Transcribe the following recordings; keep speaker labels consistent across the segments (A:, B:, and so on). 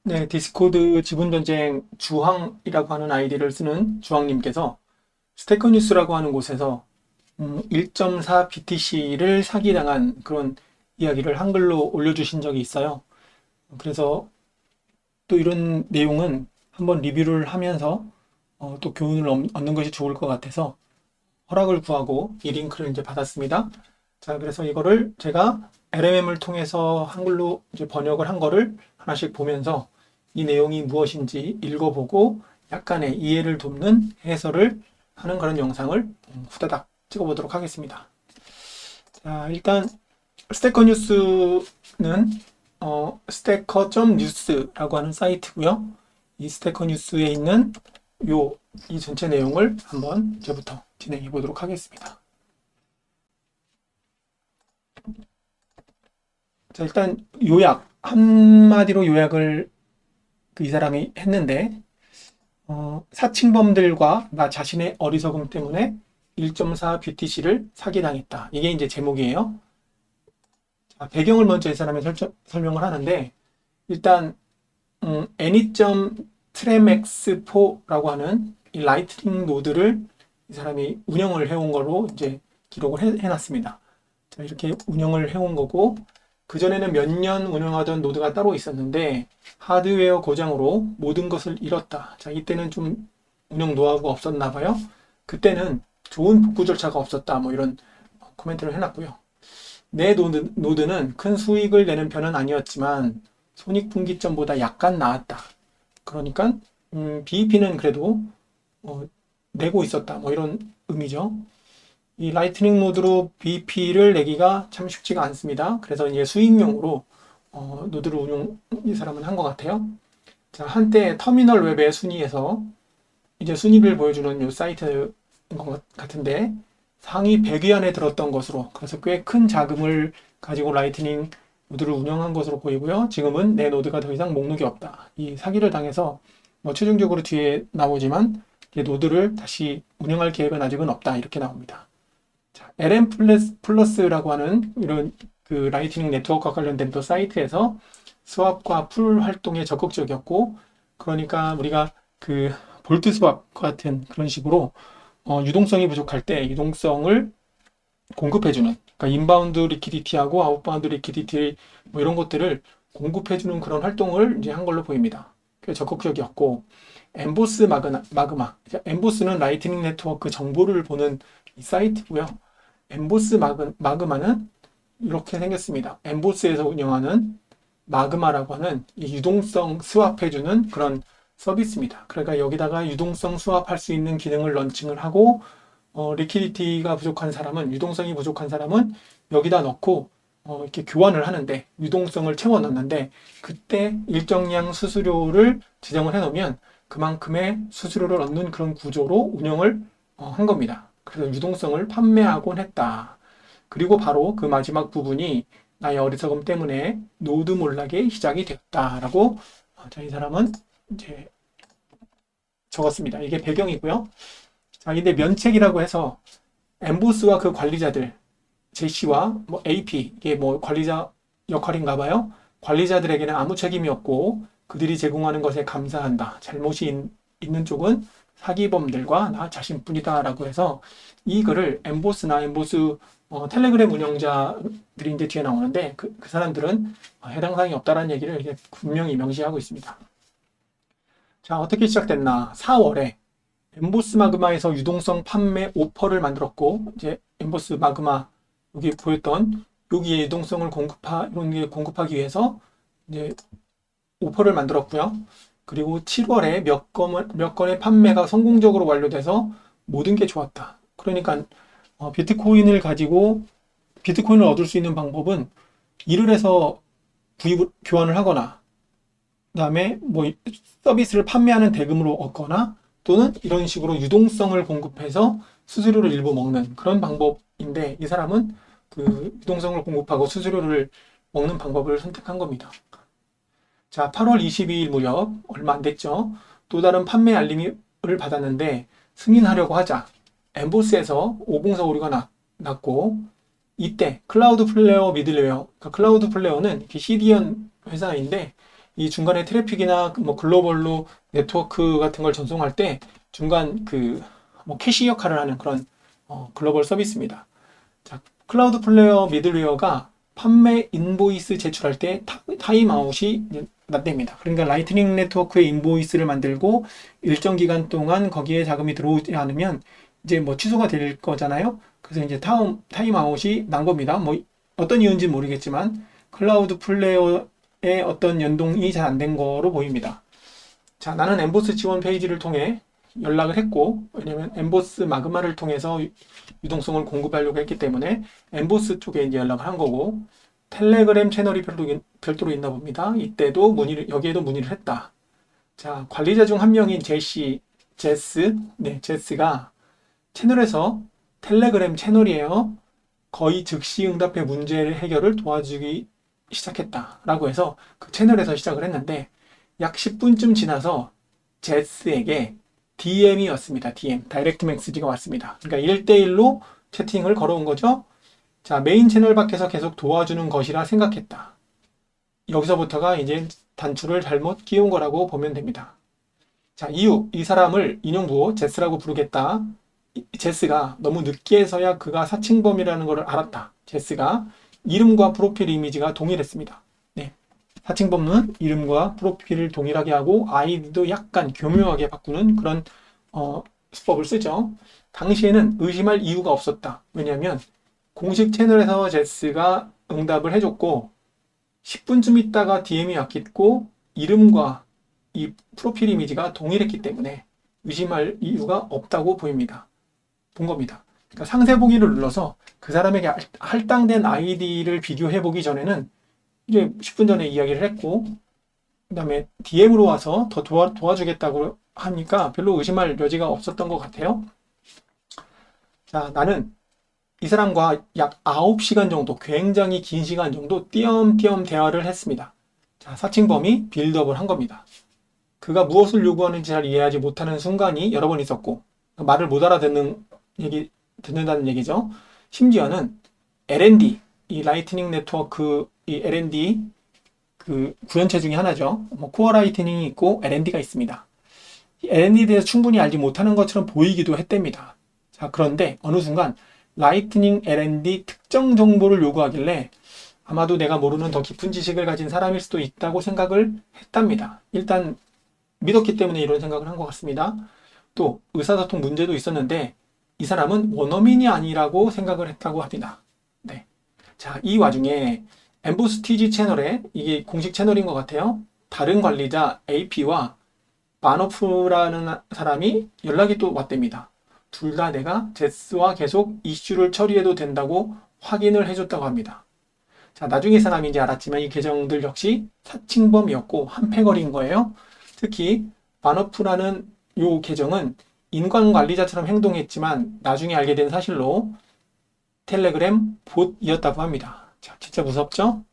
A: 네, 디스코드 지분전쟁 주황이라고 하는 아이디를 쓰는 주황님께서 스테커뉴스라고 하는 곳에서 1.4 BTC를 사기당한 그런 이야기를 한글로 올려주신 적이 있어요. 그래서 또 이런 내용은 한번 리뷰를 하면서 또 교훈을 얻는 것이 좋을 것 같아서 허락을 구하고 이 링크를 이제 받았습니다. 자, 그래서 이거를 제가 LMM을 통해서 한글로 이제 번역을 한 거를 하나씩 보면서 이 내용이 무엇인지 읽어보고 약간의 이해를 돕는 해설을 하는 그런 영상을 후다닥 찍어보도록 하겠습니다. 자, 일단 스테커 뉴스는 스테커.뉴스라고 하는 사이트고요. 이 스테커 뉴스에 있는 이 전체 내용을 한번 이제부터 진행해 보도록 하겠습니다. 자, 일단 요약, 한마디로 요약을 이 사람이 했는데, 사칭범들과 나 자신의 어리석음 때문에 1.4 BTC를 사기당했다. 이게 이제 제목이에요. 자, 배경을 먼저 이 사람이 설명을 하는데, 일단, Any.Tremx4라고 하는 이 라이트닝 노드를 이 사람이 운영을 해온 거로 이제 기록을 해놨습니다. 자, 이렇게 운영을 해온 거고, 그전에는 몇 년 운영하던 노드가 따로 있었는데 하드웨어 고장으로 모든 것을 잃었다. 자, 이때는 좀 운영 노하우가 없었나 봐요. 그때는 좋은 복구 절차가 없었다. 뭐 이런 코멘트를 해놨고요. 내 노드는 큰 수익을 내는 편은 아니었지만 손익분기점보다 약간 나았다. 그러니까 BEP는 그래도 내고 있었다. 뭐 이런 의미죠. 이 라이트닝 노드로 BP를 내기가 참 쉽지가 않습니다. 그래서 이제 수익용으로 노드를 운용 이 사람은 한 것 같아요. 자, 한때 터미널 웹의 순위에서 이제 순위를 보여주는 이 사이트인 것 같은데 상위 100위 안에 들었던 것으로, 그래서 꽤 큰 자금을 가지고 라이트닝 노드를 운영한 것으로 보이고요. 지금은 내 노드가 더 이상 목록이 없다. 이 사기를 당해서 뭐 최종적으로 뒤에 나오지만 노드를 다시 운영할 계획은 아직은 없다. 이렇게 나옵니다. LM 플러스라고 하는 이런 그 라이트닝 네트워크와 관련된 또 사이트에서 스왑과 풀 활동에 적극적이었고, 그러니까 우리가 그 볼트 스왑 같은 그런 식으로 유동성이 부족할 때 유동성을 공급해주는, 그러니까 인바운드 리퀴디티하고 아웃바운드 리퀴디티 뭐 이런 것들을 공급해주는 그런 활동을 이제 한 걸로 보입니다. 꽤 적극적이었고, 엠보스 마그마. 엠보스는 라이트닝 네트워크 정보를 보는 이 사이트고요. 엠보스 마그마는 이렇게 생겼습니다. 엠보스에서 운영하는 마그마라고 하는 이 유동성 스왑해주는 그런 서비스입니다. 그러니까 여기다가 유동성 스왑할 수 있는 기능을 런칭을 하고, 리퀴디티가 부족한 사람은, 유동성이 부족한 사람은 여기다 넣고 이렇게 교환을 하는데, 유동성을 채워 넣는데, 그때 일정량 수수료를 지정을 해 놓으면 그만큼의 수수료를 얻는 그런 구조로 운영을 한 겁니다. 그래서 유동성을 판매하곤 했다. 그리고 바로 그 마지막 부분이 나의 어리석음 때문에 노드 몰락의 시작이 되었다라고 이 사람은 이제 적었습니다. 이게 배경이고요. 자, 근데 면책이라고 해서 엠보스와 그 관리자들, 제시와 뭐 AP, 이게 뭐 관리자 역할인가 봐요. 관리자들에게는 아무 책임이 없고 그들이 제공하는 것에 감사한다. 잘못이 있는 쪽은 사기범들과 나 자신뿐이다라고 해서 이 글을 엠보스 텔레그램 운영자들이 이제 뒤에 나오는데 그 사람들은 해당 사항이 없다라는 얘기를 이제 분명히 명시하고 있습니다. 자, 어떻게 시작됐나? 4월에 엠보스 마그마에서 유동성 판매 오퍼를 만들었고, 이제 엠보스 마그마 여기 보였던 여기에 유동성을 공급하기 위해서 이제 오퍼를 만들었고요. 그리고 7월에 몇 건의 판매가 성공적으로 완료돼서 모든 게 좋았다. 그러니까 비트코인을 가지고 비트코인을 얻을 수 있는 방법은 일을 해서 교환을 하거나, 그다음에 뭐 서비스를 판매하는 대금으로 얻거나, 또는 이런 식으로 유동성을 공급해서 수수료를 일부 먹는 그런 방법인데, 이 사람은 그 유동성을 공급하고 수수료를 먹는 방법을 선택한 겁니다. 자, 8월 22일 무렵 얼마 안 됐죠. 또 다른 판매 알림을 받았는데 승인하려고 하자 엠보스에서 504 오류가 났고, 이때 클라우드 플레어 미들웨어, 그러니까 클라우드 플레어는 CDN 회사인데 이 중간에 트래픽이나 뭐 글로벌로 네트워크 같은 걸 전송할 때 중간 그 뭐 캐시 역할을 하는 그런 글로벌 서비스입니다. 자, 클라우드 플레이어 미들웨어가 판매 인보이스 제출할 때 타임아웃이 낮답니다. 그러니까 라이트닝 네트워크의 인보이스를 만들고 일정 기간 동안 거기에 자금이 들어오지 않으면 이제 뭐 취소가 될 거잖아요. 그래서 이제 타임아웃이 난 겁니다. 뭐 어떤 이유인지 모르겠지만 클라우드 플레이어의 어떤 연동이 잘 안 된 거로 보입니다. 자, 나는 엠보스 지원 페이지를 통해 연락을 했고, 왜냐면 엠보스 마그마를 통해서 유동성을 공급하려고 했기 때문에 엠보스 쪽에 이제 연락을 한 거고, 텔레그램 채널이 별도로 있나 봅니다. 이때도 여기에도 문의를 했다. 자, 관리자 중 한 명인 제스가 채널에서 텔레그램 채널이에요. 거의 즉시 응답의 문제를 해결을 도와주기 시작했다라고 해서 그 채널에서 시작을 했는데 약 10분쯤 지나서 제스에게 DM이 왔습니다. DM, 다이렉트 메시지가 왔습니다. 그러니까 1대1로 채팅을 걸어온 거죠. 자, 메인 채널 밖에서 계속 도와주는 것이라 생각했다. 여기서부터가 이제 단추를 잘못 끼운 거라고 보면 됩니다. 자, 이유, 이 사람을 인용부 제스라고 부르겠다. 제스가 너무 늦게서야 그가 사칭범이라는 것을 알았다. 제스가 이름과 프로필 이미지가 동일했습니다. 네. 사칭범은 이름과 프로필을 동일하게 하고 아이디도 약간 교묘하게 바꾸는 그런 수법을 쓰죠. 당시에는 의심할 이유가 없었다. 왜냐하면 공식 채널에서 제스가 응답을 해줬고 10분쯤 있다가 DM이 왔겠고 이름과 이 프로필 이미지가 동일했기 때문에 의심할 이유가 없다고 보입니다. 본 겁니다. 그러니까 상세 보기를 눌러서 그 사람에게 할당된 아이디를 비교해 보기 전에는 이제 10분 전에 이야기를 했고 그 다음에 DM으로 와서 더 도와주겠다고 하니까 별로 의심할 여지가 없었던 것 같아요. 자, 나는 이 사람과 약 9시간 정도, 굉장히 긴 시간 정도 띄엄띄엄 대화를 했습니다. 자, 사칭범이 빌드업을 한 겁니다. 그가 무엇을 요구하는지 잘 이해하지 못하는 순간이 여러 번 있었고 말을 못 듣는다는 얘기죠. 심지어는 L&D, 이 라이트닝 네트워크, 이 L&D 그 구현체 중에 하나죠. 뭐 코어 라이트닝이 있고 L&D가 있습니다. L&D에 대해서 충분히 알지 못하는 것처럼 보이기도 했답니다. 자, 그런데 어느 순간 라이트닝 L&D 특정 정보를 요구하길래 아마도 내가 모르는 더 깊은 지식을 가진 사람일 수도 있다고 생각을 했답니다. 일단 믿었기 때문에 이런 생각을 한 것 같습니다. 또 의사소통 문제도 있었는데 이 사람은 원어민이 아니라고 생각을 했다고 합니다. 네. 자, 이 와중에 엠보스 TG 채널에 이게 공식 채널인 것 같아요. 다른 관리자 AP와 바너프라는 사람이 연락이 또 왔답니다. 둘 다 내가 제스와 계속 이슈를 처리해도 된다고 확인을 해줬다고 합니다. 자, 나중에 사람인지 알았지만 이 계정들 역시 사칭범이었고 한패거리인 거예요. 특히 바너프라는 이 계정은 인간 관리자처럼 행동했지만 나중에 알게 된 사실로 텔레그램 봇이었다고 합니다. 자, 진짜 무섭죠?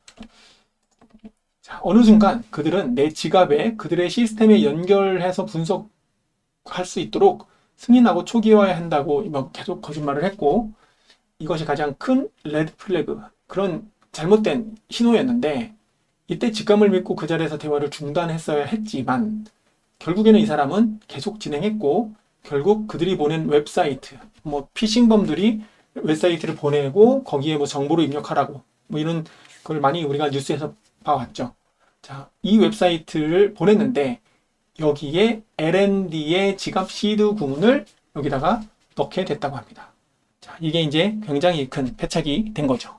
A: 자, 어느 순간 그들은 내 지갑에 그들의 시스템에 연결해서 분석할 수 있도록 승인하고 초기화해야 한다고 계속 거짓말을 했고 이것이 가장 큰 레드 플래그, 그런 잘못된 신호였는데 이때 직감을 믿고 그 자리에서 대화를 중단했어야 했지만 결국에는 이 사람은 계속 진행했고 결국 그들이 보낸 웹사이트, 뭐 피싱범들이 웹사이트를 보내고 거기에 뭐 정보를 입력하라고 뭐 이런 걸 많이 우리가 뉴스에서 봐왔죠. 자, 이 웹사이트를 보냈는데 여기에 L&D의 지갑 시드 구문을 여기다가 넣게 됐다고 합니다. 자, 이게 이제 굉장히 큰 패착이 된 거죠.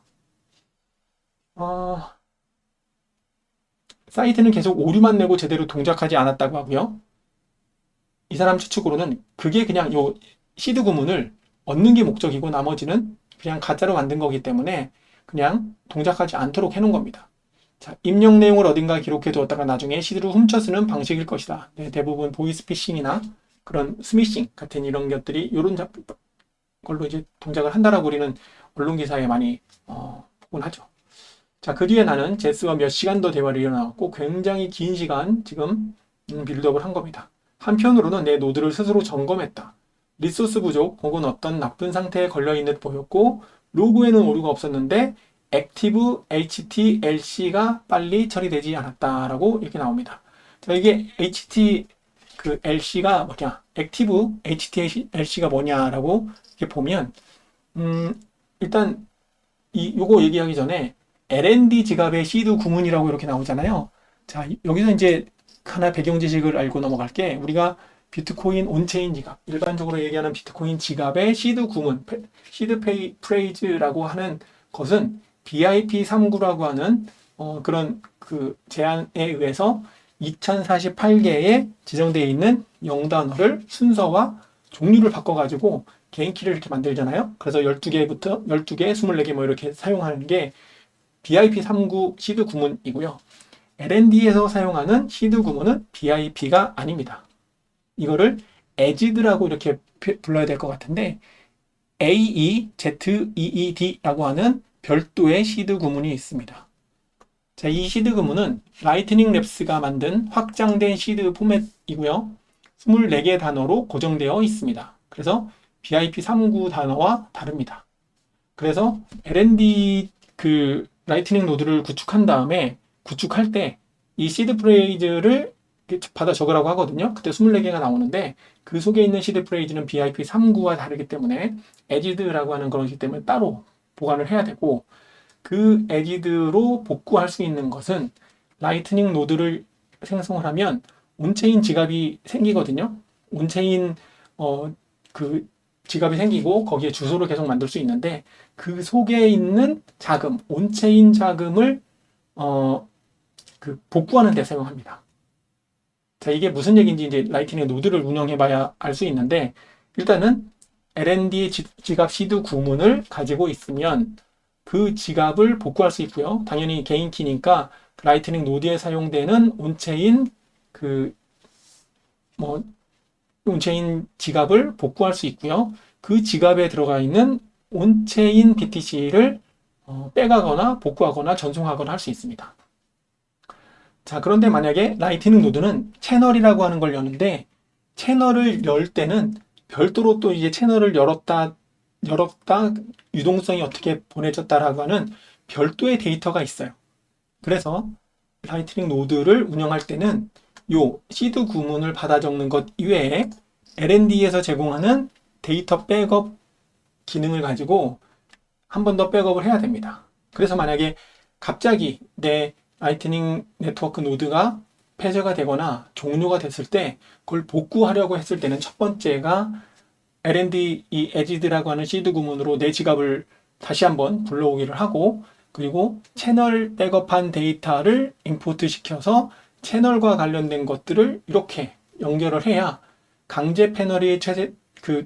A: 사이트는 계속 오류만 내고 제대로 동작하지 않았다고 하고요. 이 사람 추측으로는 그게 그냥 요 시드 구문을 얻는 게 목적이고 나머지는 그냥 가짜로 만든 거기 때문에 그냥 동작하지 않도록 해놓은 겁니다. 자, 입력 내용을 어딘가 기록해 두었다가 나중에 시드로 훔쳐 쓰는 방식일 것이다. 네, 대부분 보이스피싱이나 그런 스미싱 같은 이런 것들이 이런 걸로 이제 동작을 한다라고 우리는 언론 기사에 많이 보곤 하죠. 자, 그 뒤에 나는 제스와 몇 시간 더 대화를 이어나갔고 굉장히 긴 시간 지금 빌드업을 한 겁니다. 한편으로는 내 노드를 스스로 점검했다. 리소스 부족 혹은 어떤 나쁜 상태에 걸려있는 듯 보였고 로그에는 오류가 없었는데 액티브 HTLC가 빨리 처리되지 않았다라고 이렇게 나옵니다. 자, 이게 HTLC가 뭐냐, 액티브 HTLC가 뭐냐라고 이렇게 보면, 일단 요거 얘기하기 전에 L&D 지갑의 시드 구문이라고 이렇게 나오잖아요. 자, 여기서 이제 하나 배경 지식을 알고 넘어갈게. 우리가 비트코인 온체인 지갑, 일반적으로 얘기하는 비트코인 지갑의 시드 구문, 시드 프레이즈라고 하는 것은 BIP39라고 하는 그런 그 제안에 의해서 2048개의 지정되어 있는 영단어를 순서와 종류를 바꿔가지고 개인키를 이렇게 만들잖아요. 그래서 12개부터 12개, 24개 뭐 이렇게 사용하는 게 BIP39 시드 구문이고요. L&D에서 사용하는 시드 구문은 BIP가 아닙니다. 이거를 AZD라고 이렇게 불러야 될 것 같은데 AEZEED라고 하는 별도의 시드 구문이 있습니다. 자, 이 시드 구문은 라이트닝 랩스가 만든 확장된 시드 포맷이고요. 24개 단어로 고정되어 있습니다. 그래서 BIP39 단어와 다릅니다. 그래서 L&D 그 라이트닝 노드를 구축한 다음에 구축할 때 이 시드 프레이즈를 받아 적으라고 하거든요. 그때 24개가 나오는데 그 속에 있는 시드 프레이즈는 BIP39와 다르기 때문에 에지드라고 하는 그런기 때문에 따로 보관을 해야 되고, 그 에지드로 복구할 수 있는 것은 라이트닝 노드를 생성을 하면 온체인 지갑이 생기거든요. 온체인 그 지갑이 생기고 거기에 주소를 계속 만들 수 있는데 그 속에 있는 자금, 온체인 자금을 그 복구하는 데 사용합니다. 자, 이게 무슨 얘기인지 이제 라이트닝 노드를 운영해봐야 알 수 있는데, 일단은 L&D 지갑 시드 구문을 가지고 있으면 그 지갑을 복구할 수 있고요. 당연히 개인 키니까 라이트닝 노드에 사용되는 온체인 온체인 지갑을 복구할 수 있고요. 그 지갑에 들어가 있는 온체인 BTC를 빼가거나 복구하거나 전송하거나 할 수 있습니다. 자, 그런데 만약에 라이트닝 노드는 채널이라고 하는 걸 여는데, 채널을 열 때는 별도로 또 이제 채널을 열었다, 유동성이 어떻게 보내졌다라고 하는 별도의 데이터가 있어요. 그래서 라이트닝 노드를 운영할 때는 요 시드 구문을 받아 적는 것 이외에 L&D에서 제공하는 데이터 백업 기능을 가지고 한 번 더 백업을 해야 됩니다. 그래서 만약에 갑자기 내 라이트닝 네트워크 노드가 폐쇄가 되거나 종료가 됐을 때 그걸 복구하려고 했을 때는 첫 번째가 L&D 이 에지드라고 하는 시드 구문으로 내 지갑을 다시 한번 불러오기를 하고, 그리고 채널 백업한 데이터를 임포트 시켜서 채널과 관련된 것들을 이렇게 연결을 해야 강제 패널이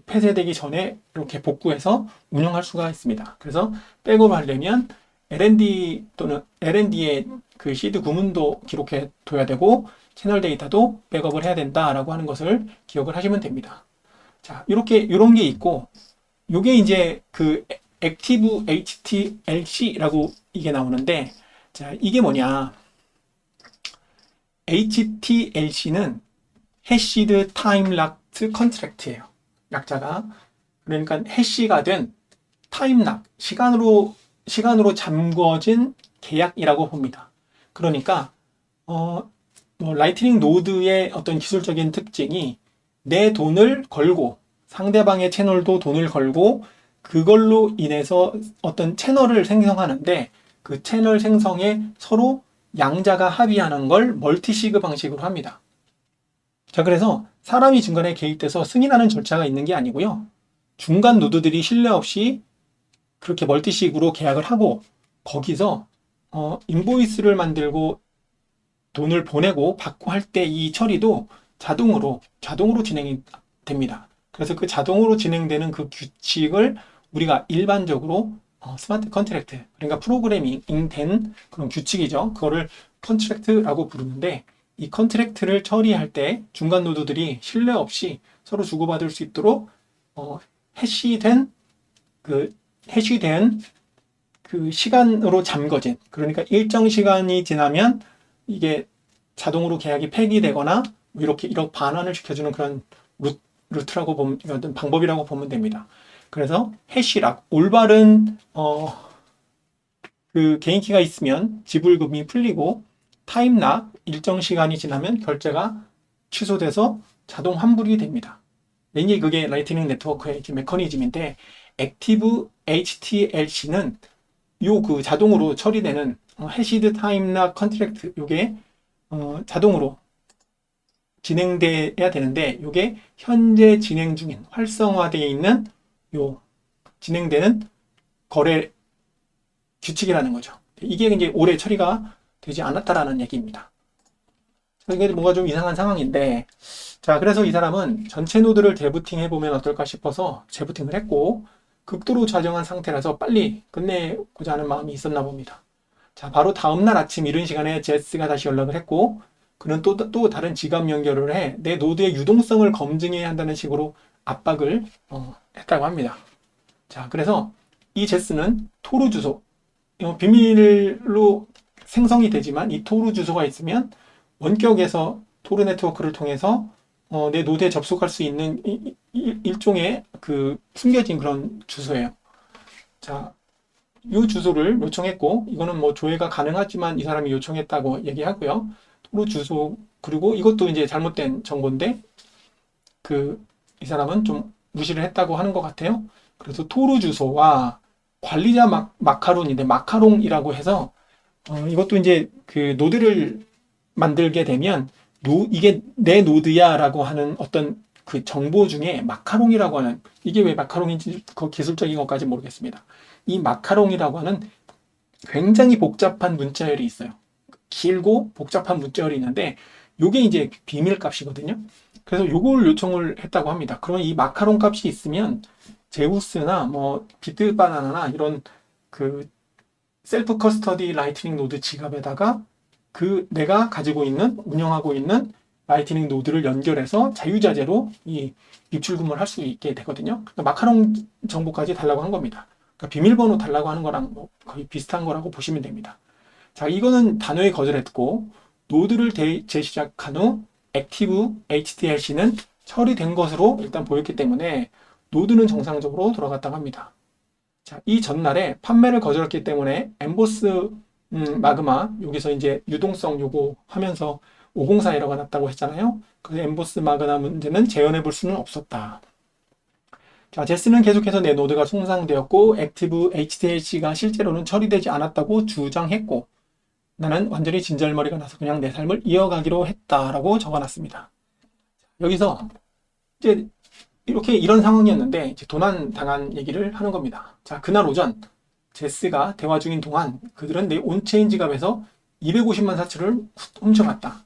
A: 폐쇄되기 전에 이렇게 복구해서 운영할 수가 있습니다. 그래서 백업을 하려면 L&D 또는 L&D의 그 시드 구문도 기록해 둬야 되고 채널 데이터도 백업을 해야 된다라고 하는 것을 기억을 하시면 됩니다. 자, 이런 게 있고, 요게 이제 그 액티브 HTLC라고 이게 나오는데, 자, 이게 뭐냐? HTLC는 해시드 타임 락드 컨트랙트예요. 약자가. 그러니까 해시가 된 타임 락, 시간으로 잠궈진 계약이라고 봅니다. 그러니까 라이트닝 노드의 어떤 기술적인 특징이 내 돈을 걸고 상대방의 채널도 돈을 걸고 그걸로 인해서 어떤 채널을 생성하는데, 그 채널 생성에 서로 양자가 합의하는 걸 멀티시그 방식으로 합니다. 자, 그래서 사람이 중간에 개입돼서 승인하는 절차가 있는 게 아니고요. 중간 노드들이 신뢰 없이 그렇게 멀티식으로 계약을 하고 거기서 인보이스를 만들고 돈을 보내고 받고 할 때 이 처리도 자동으로 진행이 됩니다. 그래서 그 자동으로 진행되는 그 규칙을 우리가 일반적으로 스마트 컨트랙트, 그러니까 프로그래밍 된 그런 규칙이죠. 그거를 컨트랙트라고 부르는데, 이 컨트랙트를 처리할 때 중간 노드들이 신뢰 없이 서로 주고받을 수 있도록 해시된 그 시간으로 잠궈진, 그러니까 일정 시간이 지나면 이게 자동으로 계약이 폐기되거나 이렇게 반환을 시켜주는 그런 루트라고 보면, 어떤 방법이라고 보면 됩니다. 그래서 해시락, 올바른 그 개인키가 있으면 지불금이 풀리고 타임락 일정 시간이 지나면 결제가 취소돼서 자동 환불이 됩니다. 이게 그게 라이트닝 네트워크의 메커니즘인데 액티브 HTLC는 요 그 자동으로 처리되는 해시드 타임락 컨트랙트 요게 자동으로 진행돼야 되는데 요게 현재 진행 중인 활성화되어 있는 요 진행되는 거래 규칙이라는 거죠. 이게 이제 오래 처리가 되지 않았다라는 얘기입니다. 이게 뭔가 좀 이상한 상황인데, 자, 그래서 이 사람은 전체 노드를 재부팅 해보면 어떨까 싶어서 재부팅을 했고, 극도로 좌정한 상태라서 빨리 끝내고자 하는 마음이 있었나 봅니다. 자, 바로 다음날 아침 이른 시간에 제스가 다시 연락을 했고, 그는 또 다른 지갑 연결을 해 내 노드의 유동성을 검증해야 한다는 식으로 압박을 했다고 합니다. 자, 그래서 이 제스는 토르 주소, 비밀로 생성이 되지만 이 토르 주소가 있으면 원격에서 토르 네트워크를 통해서 내 노드에 접속할 수 있는 일종의 그 숨겨진 그런 주소예요. 자, 이 주소를 요청했고 이거는 뭐 조회가 가능하지만 이 사람이 요청했다고 얘기하고요. 토르 주소 그리고 이것도 이제 잘못된 정보인데 이 사람은 좀 무시를 했다고 하는 것 같아요. 그래서 토르 주소와 관리자 마카롱인데 마카롱이라고 해서 이것도 이제 그 노드를 만들게 되면 이게 내 노드야라고 하는 어떤 그 정보 중에 마카롱이라고 하는 이게 왜 마카롱인지 그 기술적인 것까지 모르겠습니다. 이 마카롱이라고 하는 굉장히 복잡한 문자열이 있어요. 길고 복잡한 문자열이 있는데 요게 이제 비밀 값이거든요. 그래서 요걸 요청을 했다고 합니다. 그러면 이 마카롱 값이 있으면 제우스나 뭐 비트 바나나나 이런 그 셀프 커스터디 라이트닝 노드 지갑에다가 그 내가 가지고 있는 운영하고 있는 라이트닝 노드를 연결해서 자유자재로 이 입출금을 할 수 있게 되거든요. 그러니까 마카롱 정보까지 달라고 한 겁니다. 그러니까 비밀번호 달라고 하는 거랑 뭐 거의 비슷한 거라고 보시면 됩니다. 자, 이거는 단호히 거절했고 노드를 재시작한 후 액티브 HTLC는 처리된 것으로 일단 보였기 때문에 노드는 정상적으로 돌아갔다고 합니다. 자, 이 전날에 판매를 거절했기 때문에 엠보스 마그마 여기서 이제 유동성 요구 하면서 504 에러가 났다고 했잖아요. 그래서 엠보스 마그마 문제는 재현해 볼 수는 없었다. 자, 제스는 계속해서 내 노드가 손상되었고 액티브 HTLC가 실제로는 처리되지 않았다고 주장했고 나는 완전히 진절머리가 나서 그냥 내 삶을 이어가기로 했다라고 적어놨습니다. 여기서 이제 이렇게 이런 상황이었는데 이제 도난 당한 얘기를 하는 겁니다. 자, 그날 오전 제스가 대화 중인 동안 그들은 내 온체인 지갑에서 250만 사츠를 훔쳐갔다.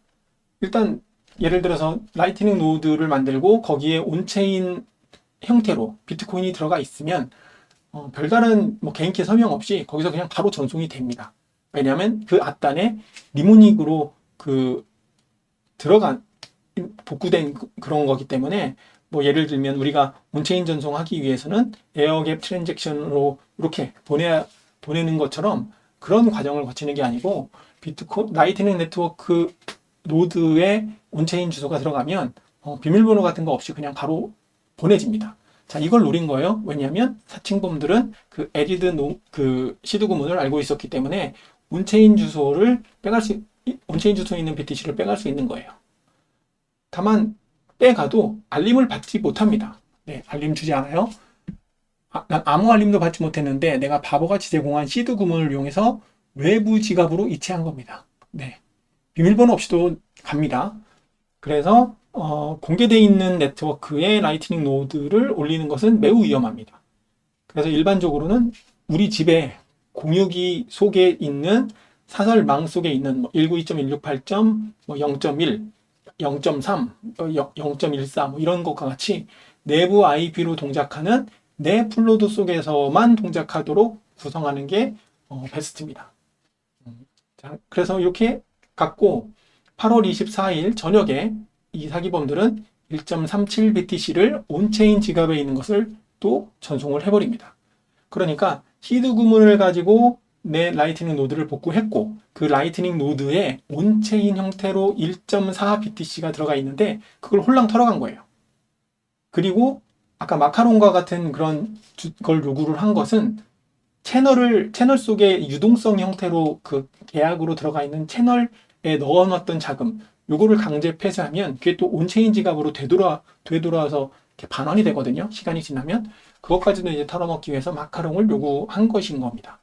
A: 일단 예를 들어서 라이트닝 노드를 만들고 거기에 온체인 형태로 비트코인이 들어가 있으면 별다른 뭐 개인키 서명 없이 거기서 그냥 바로 전송이 됩니다. 왜냐하면 그 앞단에 리모닉으로 그 들어간 복구된 그런 거기 때문에 뭐 예를 들면 우리가 온체인 전송하기 위해서는 에어갭 트랜잭션으로 이렇게 보내는 것처럼 그런 과정을 거치는 게 아니고 라이트닝 네트워크 노드에 온체인 주소가 들어가면 비밀번호 같은 거 없이 그냥 바로 보내집니다. 자, 이걸 노린 거예요. 왜냐하면 사칭범들은 그 에디드 그 시드 구문을 알고 있었기 때문에 온체인 주소에 있는 BTC를 빼갈 수 있는 거예요. 다만 빼가도 알림을 받지 못합니다. 네, 알림 주지 않아요. 난 아무 알림도 받지 못했는데 내가 바보같이 제공한 시드 구문을 이용해서 외부 지갑으로 이체한 겁니다. 네, 비밀번호 없이도 갑니다. 그래서 공개되어 있는 네트워크에 라이트닝 노드를 올리는 것은 매우 위험합니다. 그래서 일반적으로는 우리 집에 공유기 속에 있는 사설망 속에 있는 192.168.0.1 0.3, 0.14 이런 것과 같이 내부 IP로 동작하는 내 플로드 속에서만 동작하도록 구성하는 게 베스트입니다. 자, 그래서 이렇게 갖고 8월 24일 저녁에 이 사기범들은 1.37BTC를 온체인 지갑에 있는 것을 또 전송을 해버립니다. 그러니까 시드 구문을 가지고 내 라이트닝 노드를 복구했고 그 라이트닝 노드에 온체인 형태로 1.4BTC가 들어가 있는데 그걸 홀랑 털어간 거예요. 그리고 아까 마카롱과 같은 그런 걸 요구를 한 것은 채널 속에 유동성 형태로 그 계약으로 들어가 있는 채널에 넣어놨던 자금, 요거를 강제 폐쇄하면 그게 또 온체인 지갑으로 되돌아서 이렇게 반환이 되거든요. 시간이 지나면. 그것까지도 이제 털어먹기 위해서 마카롱을 요구한 것인 겁니다.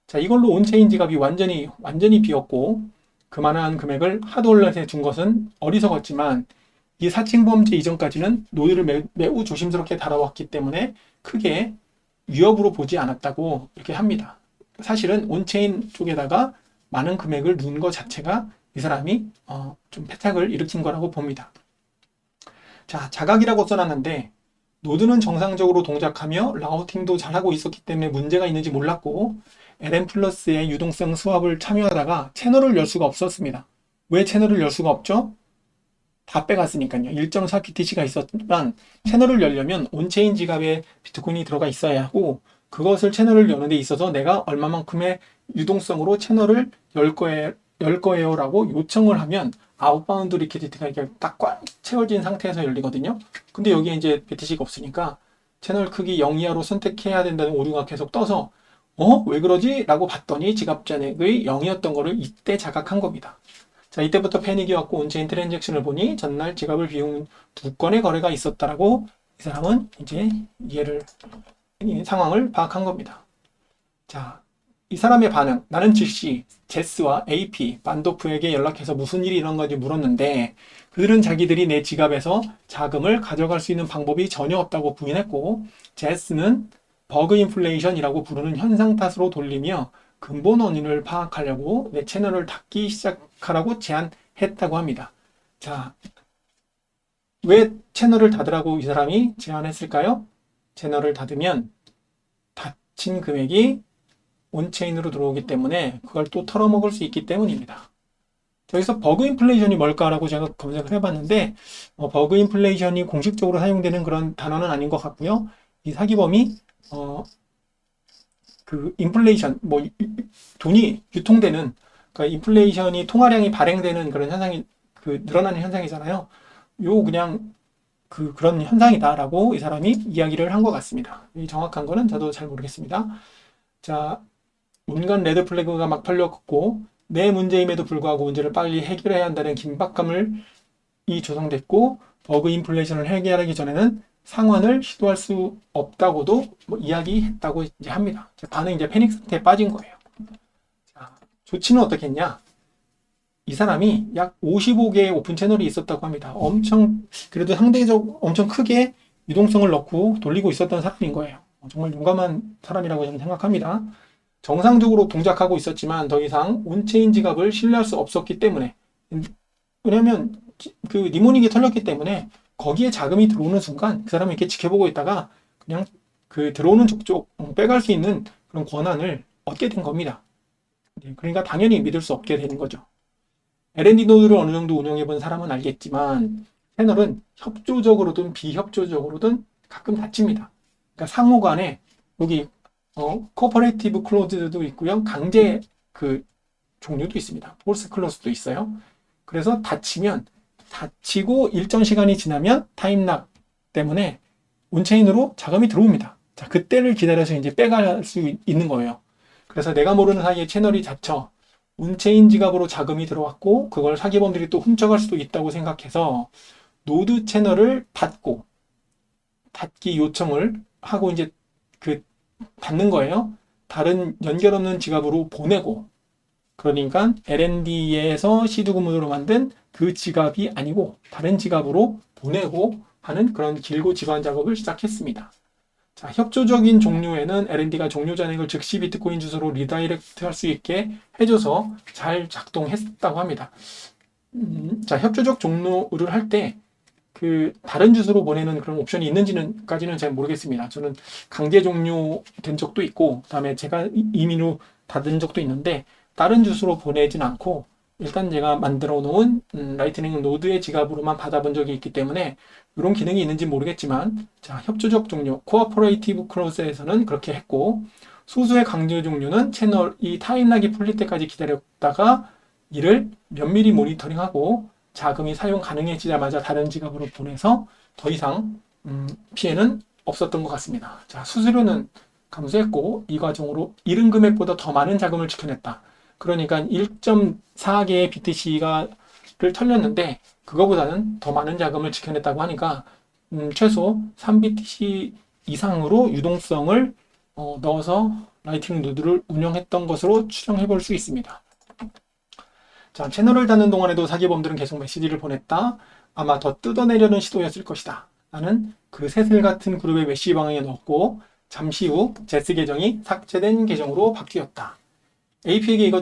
A: 자, 이걸로 온체인 지갑이 완전히 비었고, 그만한 금액을 하드월렛에 준 것은 어리석었지만, 이 사칭 범죄 이전까지는 노드를 매우 조심스럽게 다뤄왔기 때문에 크게 위협으로 보지 않았다고 이렇게 합니다. 사실은 온체인 쪽에다가 많은 금액을 넣은 것 자체가 이 사람이 좀 패착을 일으킨 거라고 봅니다. 자, 자각이라고 써놨는데 노드는 정상적으로 동작하며 라우팅도 잘하고 있었기 때문에 문제가 있는지 몰랐고 LM 플러스의 유동성 수합을 참여하다가 채널을 열 수가 없었습니다. 왜 채널을 열 수가 없죠? 다 빼갔으니까요. 1.4BTC가 있었지만 채널을 열려면 온체인 지갑에 비트코인이 들어가 있어야 하고 그것을 채널을 여는 데 있어서 내가 얼마만큼의 유동성으로 채널을 열 거예요 라고 요청을 하면 아웃바운드 리퀴디티가 이렇게 딱 꽉 채워진 상태에서 열리거든요. 근데 여기에 이제 BTC가 없으니까 채널 크기 0 이하로 선택해야 된다는 오류가 계속 떠서 왜 그러지? 라고 봤더니 지갑 잔액의 0이었던 거를 이때 자각한 겁니다. 자, 이때부터 패닉이 왔고 온체인 트랜잭션을 보니 전날 지갑을 비운 2건의 거래가 있었다라고 이 사람은 이제 이 상황을 파악한 겁니다. 자, 이 사람의 반응. 나는 즉시 제스와 AP, 반도프에게 연락해서 무슨 일이 일어난 건지 물었는데 그들은 자기들이 내 지갑에서 자금을 가져갈 수 있는 방법이 전혀 없다고 부인했고 제스는 버그 인플레이션이라고 부르는 현상 탓으로 돌리며 근본 원인을 파악하려고 내 채널을 닫기 시작하라고 제안했다고 합니다. 자, 왜 채널을 닫으라고 이 사람이 제안했을까요? 채널을 닫으면 닫힌 금액이 온체인으로 들어오기 때문에 그걸 또 털어먹을 수 있기 때문입니다. 여기서 버그 인플레이션이 뭘까라고 제가 검색을 해봤는데 버그 인플레이션이 공식적으로 사용되는 그런 단어는 아닌 것 같고요. 이 사기범이 그 인플레이션 돈이 유통되는 그러니까 인플레이션이 통화량이 발행되는 그런 현상이 늘어나는 현상이잖아요. 그냥 그런 현상이다라고 이 사람이 이야기를 한 것 같습니다. 이 정확한 거는 저도 잘 모르겠습니다. 자, 온갖 레드 플래그가 막 털렸고 내 문제임에도 불구하고 문제를 빨리 해결해야 한다는 긴박감이 조성됐고 버그 인플레이션을 해결하기 전에는 상환을 시도할 수 없다고도 이야기했다고 이제 합니다. 반응 이제 패닉 상태에 빠진 거예요. 자, 조치는 어떻게 했냐? 이 사람이 약 55개의 오픈 채널이 있었다고 합니다. 그래도 상대적 엄청 크게 유동성을 넣고 돌리고 있었던 사람인 거예요. 정말 용감한 사람이라고 저는 생각합니다. 정상적으로 동작하고 있었지만 더 이상 온체인 지갑을 신뢰할 수 없었기 때문에 왜냐면 그 니모닉이 털렸기 때문에 거기에 자금이 들어오는 순간 그 사람이 이렇게 지켜보고 있다가 그냥 그 들어오는 족족 빼갈 수 있는 그런 권한을 얻게 된 겁니다. 그러니까 당연히 믿을 수 없게 되는 거죠. L&D 노드를 어느 정도 운영해본 사람은 알겠지만 채널은 협조적으로든 비협조적으로든 가끔 닫힙니다. 그러니까 상호 간에 여기 코퍼레이티브 클로즈도 있고요. 강제 종류도 있습니다. 폴스 클로즈도 있어요. 그래서 닫히고 일정 시간이 지나면 타임락 때문에 온체인으로 자금이 들어옵니다. 자, 그때를 기다려서 이제 빼갈 수 있는 거예요. 그래서 내가 모르는 사이에 채널이 닫혀 온체인 지갑으로 자금이 들어왔고 그걸 사기범들이 또 훔쳐갈 수도 있다고 생각해서 노드 채널을 닫기 요청을 하고 이제 닫는 거예요. 다른 연결 없는 지갑으로 보내고 그러니까 L&D에서 시드구문으로 만든 그 지갑이 아니고 다른 지갑으로 보내고 하는 그런 길고 지루한 작업을 시작했습니다. 자, 협조적인 종류에는 L&D가 종료 잔액을 즉시 비트코인 주소로 리다이렉트 할 수 있게 해줘서 잘 작동했다고 합니다. 자, 협조적 종료를 할 때 다른 주소로 보내는 그런 옵션이 있는지까지는 잘 모르겠습니다. 저는 강제 종료된 적도 있고, 그다음에 제가 임의로 닫은 적도 있는데, 다른 주소로 보내진 않고, 일단 제가 만들어 놓은 라이트닝 노드의 지갑으로만 받아본 적이 있기 때문에 이런 기능이 있는지 모르겠지만 자, 협조적 종료, 코어포레이티브 클로즈에서는 그렇게 했고 소수의 강제 종료는 채널이 타임락이 풀릴 때까지 기다렸다가 이를 면밀히 모니터링하고 자금이 사용 가능해지자마자 다른 지갑으로 보내서 더 이상 피해는 없었던 것 같습니다. 자, 수수료는 감소했고 이 과정으로 이른 금액보다 더 많은 자금을 지켜냈다. 그러니까 1.4개의 BTC를 털렸는데 그거보다는 더 많은 자금을 지켜냈다고 하니까 최소 3BTC 이상으로 유동성을 넣어서 라이트닝 노드를 운영했던 것으로 추정해 볼 수 있습니다. 자, 채널을 닫는 동안에도 사기범들은 계속 메시지를 보냈다. 아마 더 뜯어내려는 시도였을 것이다. 나는 그 새슬 같은 그룹의 메시지 방향에 넣었고 잠시 후 제스 계정이 삭제된 계정으로 바뀌었다. AP에게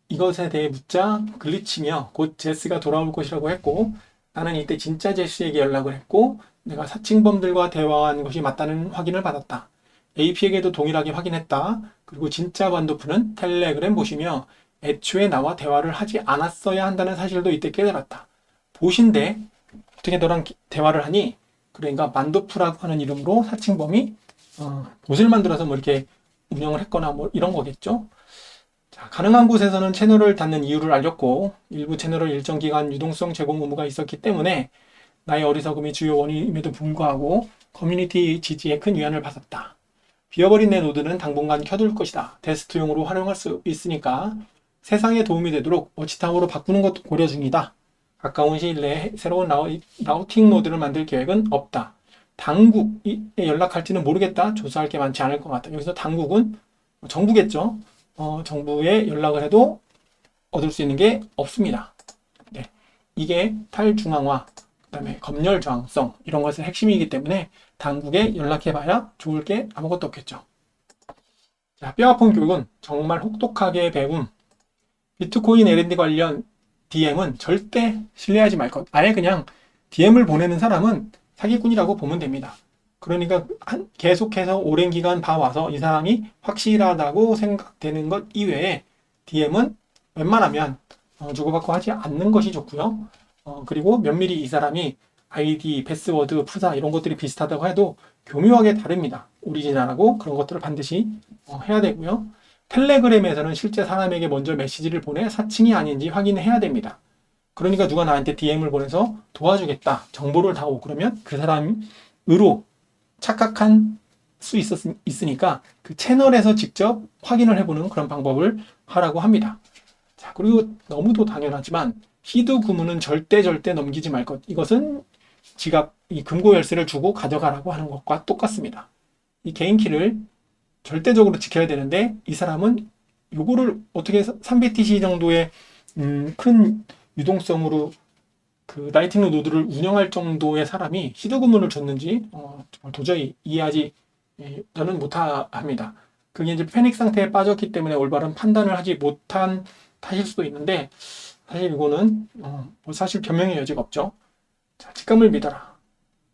A: 이것에 대해 묻자 글리치며 곧 제스가 돌아올 것이라고 했고 나는 이때 진짜 제스에게 연락을 했고 내가 사칭범들과 대화한 것이 맞다는 확인을 받았다. AP에게도 동일하게 확인했다. 그리고 진짜 반도프는 텔레그램 보시며 애초에 나와 대화를 하지 않았어야 한다는 사실도 이때 깨달았다. 보신데 어떻게 너랑 대화를 하니? 그러니까 만도프라고 하는 이름으로 사칭범이 봇을 만들어서 뭐 이렇게 운영을 했거나 뭐 이런 거겠죠. 자, 가능한 곳에서는 채널을 닫는 이유를 알렸고 일부 채널을 일정 기간 유동성 제공 의무가 있었기 때문에 나의 어리석음이 주요 원인임에도 불구하고 커뮤니티 지지에 큰 위안을 받았다. 비어버린 내 노드는 당분간 켜둘 것이다. 테스트용으로 활용할 수 있으니까 세상에 도움이 되도록 워치타워로 바꾸는 것도 고려 중이다. 가까운 시일 내에 새로운 라우팅 노드를 만들 계획은 없다. 당국에 연락할지는 모르겠다. 조사할 게 많지 않을 것 같다. 여기서 당국은 정부겠죠. 정부에 연락을 해도 얻을 수 있는 게 없습니다. 네. 이게 탈중앙화, 그 다음에 검열 저항성 이런 것의 핵심이기 때문에 당국에 연락해봐야 좋을 게 아무것도 없겠죠. 자, 뼈아픈 교훈, 정말 혹독하게 배운 비트코인 R&D 관련 DM은 절대 신뢰하지 말 것. 아예 그냥 DM을 보내는 사람은 사기꾼이라고 보면 됩니다. 그러니까 계속해서 오랜 기간 봐와서 이 사람이 확실하다고 생각되는 것 이외에 DM은 웬만하면 주고받고 하지 않는 것이 좋고요. 그리고 면밀히 이 사람이 아이디, 패스워드, 프사 이런 것들이 비슷하다고 해도 교묘하게 다릅니다. 오리지널하고 그런 것들을 반드시 해야 되고요. 텔레그램에서는 실제 사람에게 먼저 메시지를 보내 사칭이 아닌지 확인해야 됩니다. 그러니까 누가 나한테 DM을 보내서 도와주겠다, 정보를 다오 그러면 그 사람으로 착각한 수 있으니까 그 채널에서 직접 확인을 해보는 그런 방법을 하라고 합니다. 자, 그리고 너무도 당연하지만 히드 구문은 절대 넘기지 말 것. 이것은 지갑, 이 금고 열쇠를 주고 가져가라고 하는 것과 똑같습니다. 이 개인키를 절대적으로 지켜야 되는데 이 사람은 요거를 어떻게 3BTC 정도의 큰 유동성으로 그 라이트닝 노드를 운영할 정도의 사람이 히드 구문을 줬는지 정말 도저히 이해하지 저는 못합니다. 그게 이제 패닉 상태에 빠졌기 때문에 올바른 판단을 하지 못한 탓일 수도 있는데 사실 이거는 사실 변명의 여지가 없죠. 자, 직감을 믿어라.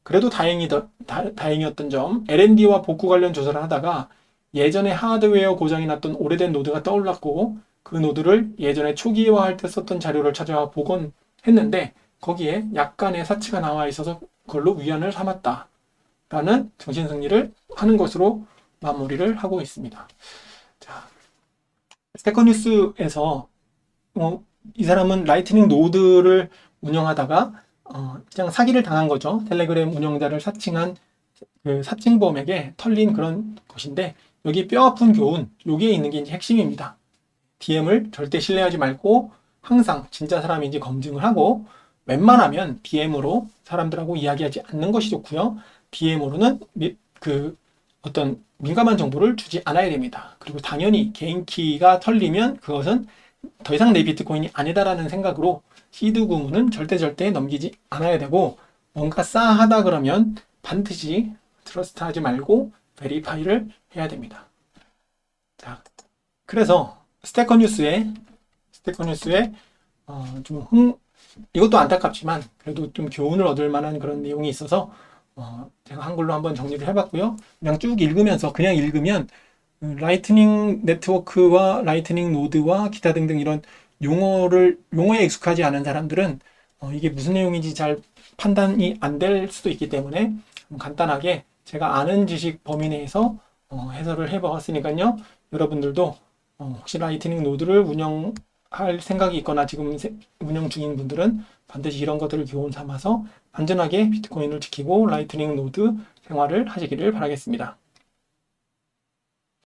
A: 그래도 다행이었던 점, R&D와 복구 관련 조사를 하다가 예전에 하드웨어 고장이 났던 오래된 노드가 떠올랐고 그 노드를 예전에 초기화할 때 썼던 자료를 찾아와 복원했는데 거기에 약간의 사치가 나와 있어서 그걸로 위안을 삼았다. 라는 정신승리를 하는 것으로 마무리를 하고 있습니다. 자, 스테커뉴스에서 이 사람은 라이트닝 노드를 운영하다가 그냥 사기를 당한 거죠. 텔레그램 운영자를 사칭한 그 사칭범에게 털린 그런 것인데 여기 뼈아픈 교훈, 여기에 있는 게 이제 핵심입니다. DM을 절대 신뢰하지 말고 항상 진짜 사람인지 검증을 하고 웬만하면 DM으로 사람들하고 이야기하지 않는 것이 좋고요. DM으로는 그 어떤 민감한 정보를 주지 않아야 됩니다. 그리고 당연히 개인키가 털리면 그것은 더 이상 내 비트코인이 아니다라는 생각으로 시드 구문은 절대 넘기지 않아야 되고 뭔가 싸하다 그러면 반드시 트러스트하지 말고 베리파이를 해야 됩니다. 자, 그래서 스테커뉴스에 이것도 안타깝지만 그래도 좀 교훈을 얻을 만한 그런 내용이 있어서 제가 한글로 한번 정리를 해봤고요. 그냥 쭉 그냥 읽으면 라이트닝 네트워크와 라이트닝 노드와 기타 등등 이런 용어에 익숙하지 않은 사람들은 이게 무슨 내용인지 잘 판단이 안 될 수도 있기 때문에 간단하게 제가 아는 지식 범위 내에서 해설을 해봤으니까요. 여러분들도 혹시 라이트닝 노드를 운영할 생각이 있거나 지금 운영 중인 분들은 반드시 이런 것들을 교훈 삼아서 안전하게 비트코인을 지키고 라이트닝 노드 생활을 하시기를 바라겠습니다.